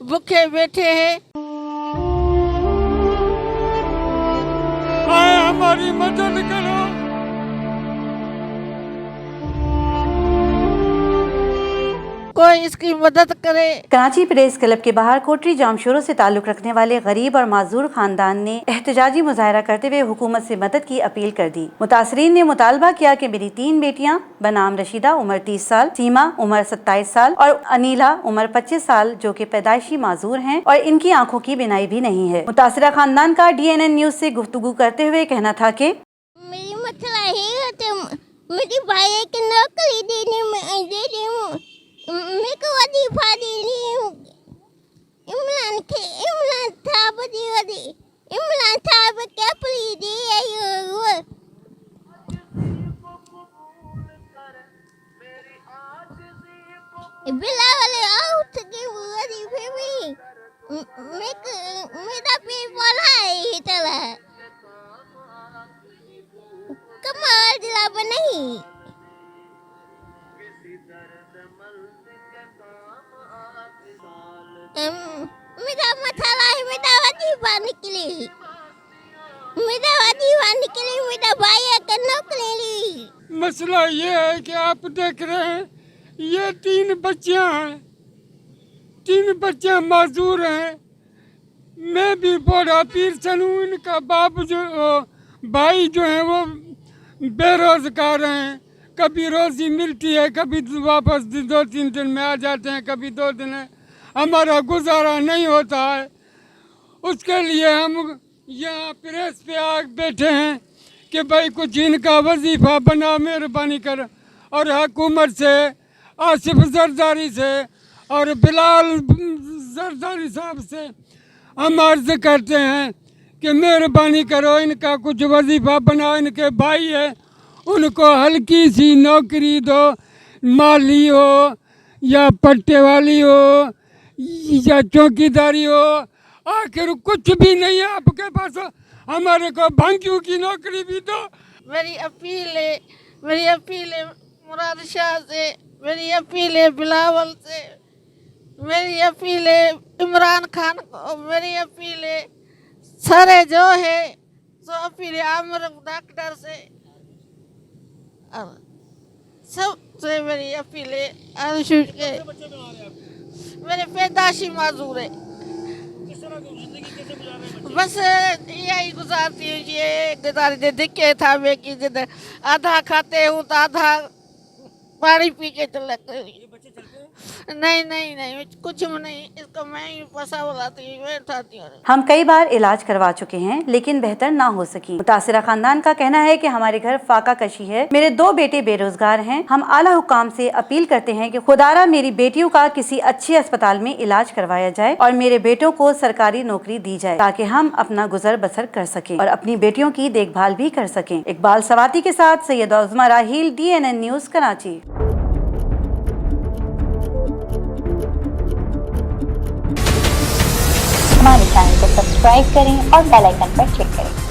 भूखे बैठे हैं। आए हमारी मदद करो। कोई इसकी मदद करे। कराची प्रेस क्लब के बाहर कोटरी जामशोरों से ताल्लुक रखने वाले गरीब और माजूर खानदान ने एहतजाजी मुजाहरा करते हुए हुकूमत से मदद की अपील कर दी। मुतासरीन ने मुतालबा किया कि मेरी 3 बेटियां बनाम रशीदा उम्र 30 साल, सीमा उम्र 27 साल और अनीला उम्र 25 साल जो कि पैदाइशी माजूर हैं और इनकी आंखों की बिनाई भी नहीं है। मुतासरा खानदान का DNN न्यूज से गुफ्तगू करते हुए कहना था कि मेरी मसला है तो मेरी भाई की नौकरी देने में दे दूँ, मेरे को वजीफा देनी है। इमरान साहब क्या प्लीज है बिलावल आउट के वजीफे में मेरा पेट बोला है चला कमाल दिला नहीं। मेरा मसाला है मेरा वजीफा निकली, मेरा भाई का नौकरी ली। मसला ये है कि आप देख रहे हैं ये 3 बच्चियां हैं, 3 बच्चियां माजूर हैं। मैं भी बड़ा पीरसन हूँ। इनका बाप जो भाई जो है वो बेरोजगार हैं। कभी रोजी मिलती है, कभी वापस 2-3 दिन में आ जाते हैं, कभी 2 दिन है। हमारा गुजारा नहीं होता है। उसके लिए हम यहाँ प्रेस पे आ बैठे हैं कि भाई कुछ इनका वजीफा बना, मेहरबानी कर। और हुकूमत से, आसिफ जरदारी से और बिलाल जरदारी साहब से हम अर्ज करते हैं कि मेहरबानी करो, इनका कुछ वजीफा बनाओ। इनके भाई है, उनको हल्की सी नौकरी दो, माली हो या पट्टे वाली हो या चौकीदारी हो। आखिर कुछ भी नहीं है आपके पास, हमारे को भांगियों की नौकरी भी दो। मेरी अपील है मुराद शाह से, मेरी अपील है बिलावल से, मेरी अपील है इमरान खान को, मेरी अपील है सारे जो है सो अपील है आमिर डॉक्टर से, सबसे मेरी अपील है। आशुष के मेरे पैदाशी माजूर है, बस यही गुजारती हूँ। ये गुजारी दिखे था मैं कि आधा खाते हूँ तो आधा पानी पी के चलते। नहीं कुछ नहीं, इसको मैं ही फंसा बुलाती हूँ, मैं उठाती हूँ। हम कई बार इलाज करवा चुके हैं लेकिन बेहतर ना हो सकी। मुतासिरा खानदान का कहना है कि हमारे घर फाका कशी है, मेरे 2 बेटे बेरोजगार हैं। हम आला हुकाम से अपील करते हैं कि खुदारा मेरी बेटियों का किसी अच्छे अस्पताल में इलाज करवाया जाए और मेरे बेटों को सरकारी नौकरी दी जाए ताकि हम अपना गुजर बसर कर सकें और अपनी बेटियों की देखभाल भी कर सकें। इकबाल सवाती के साथ सैयद उज़्मा राहील, DNN न्यूज कराची। हमारे चैनल को सब्सक्राइब करें और बेल आइकन पर क्लिक करें।